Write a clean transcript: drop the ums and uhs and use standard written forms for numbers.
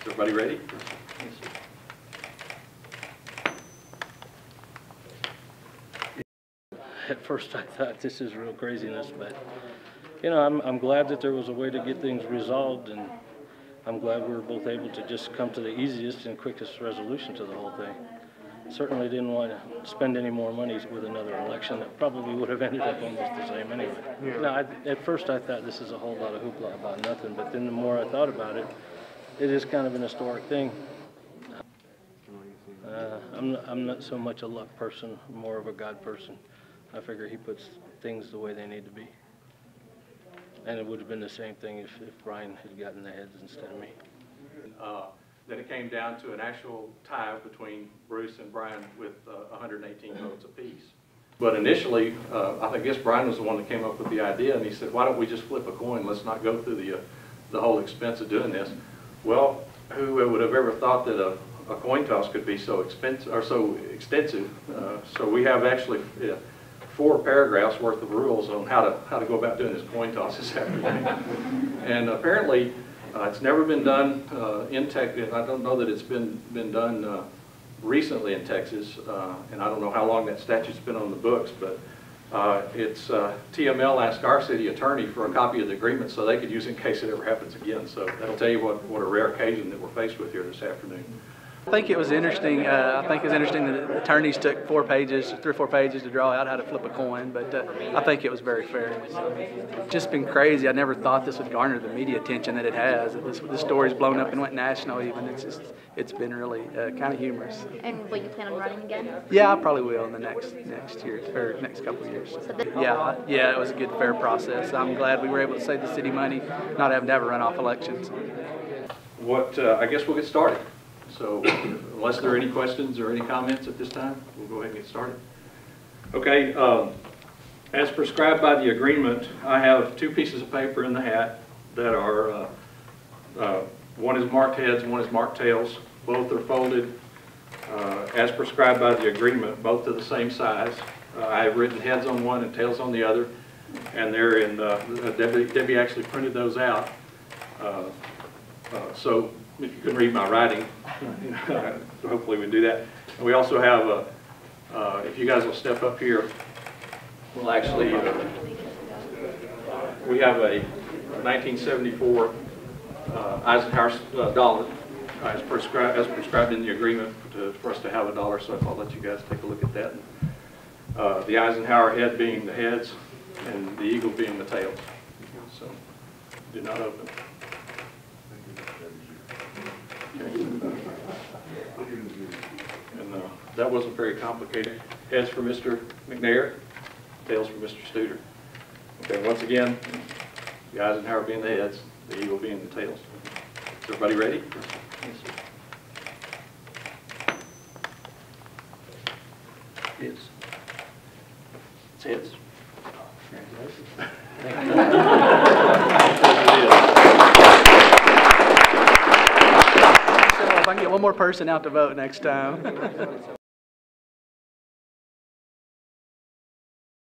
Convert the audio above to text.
Everybody ready? At first I thought this is real craziness, but you know, I'm glad that there was a way to get things resolved, and I'm glad we were both able to just come to the easiest and quickest resolution to the whole thing. Certainly didn't want to spend any more money with another election. That probably would have ended up almost the same anyway. Yeah. No, at first I thought this is a whole lot of hoopla about nothing, but then the more I thought about it, it is kind of an historic thing. I'm not so much a luck person, more of a God person. I figure he puts things the way they need to be. And it would have been the same thing if Brian had gotten the heads instead of me. Then it came down to an actual tie between Bruce and Brian with 118 votes apiece. But initially, I guess Brian was the one that came up with the idea, and he said, why don't we just flip a coin? Let's not go through the whole expense of doing this. Well, who would have ever thought that a coin toss could be so expensive or so extensive? So we have actually 4 paragraphs worth of rules on how to go about doing this coin toss this afternoon. And apparently, it's never been done in Texas. I don't know that it's been done recently in Texas, and I don't know how long that statute's been on the books, but it's TML asked our city attorney for a copy of the agreement so they could use it in case it ever happens again. So that'll tell you what a rare occasion that we're faced with here this afternoon. I think it was interesting. I think it was interesting that the attorneys took 3 or 4 pages to draw out how to flip a coin, but I think it was very fair. It's just been crazy. I never thought this would garner the media attention that it has. This story's blown up and went national even. It's been really kind of humorous. And will you plan on running again? Yeah, I probably will in the next year, or next couple of years. Yeah, it was a good, fair process. I'm glad we were able to save the city money, not having to have a runoff elections. I guess we'll get started. So unless there are any questions or any comments at this time, we'll go ahead and get started. Okay, as prescribed by the agreement, I have 2 pieces of paper in the hat that are, one is marked heads and one is marked tails. Both are folded as prescribed by the agreement, both are the same size. I have written heads on one and tails on the other, and they're in, Debbie actually printed those out. So if you can read my writing, hopefully we do that. And we also have, if you guys will step up here, we'll actually, we have a 1974 Eisenhower dollar as prescribed in the agreement for us to have a dollar, so I'll let you guys take a look at that. The Eisenhower head being the heads and the eagle being the tails. So do not open. And that wasn't very complicated. Heads for Mr. MacNair, tails for Mr. Studer. Okay, once again, the Eisenhower being the heads, the eagle being the tails. Is everybody ready? Yes, sir. Heads. It's heads. If I can get one more person out to vote next time.